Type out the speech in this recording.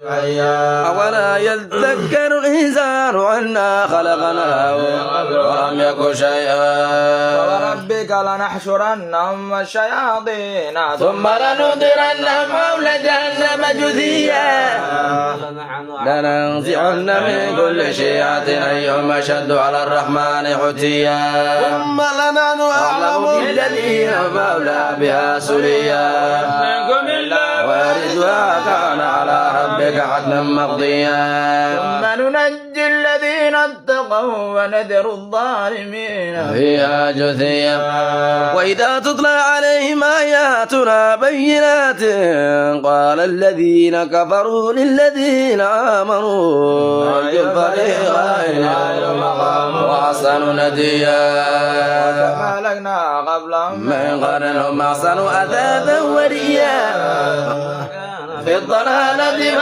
أولا يذكر الإنسان أنا خلقناه ولم يك شيئا وربك لنحشرنهم والشياطين ثم لنحضرنهم حول جهنم جثيا لننزعن من كل شيعة أيهم أشد على الرحمن حتيا ثم لنحن أعلم الذين أولى بها سليا ويرثها كان على ربك حتما مقضيا ثم ننجي الذين اتقوا ونذر الظالمين فيها جثيا وإذا تتلى عليهم آياتنا بينات قال الذين كفروا للذين آمنوا أي الفريقين وأحسن نديا كما أهلكنا قبلهم من قرن هم أحسن أثاثا ورئيا في الضلالة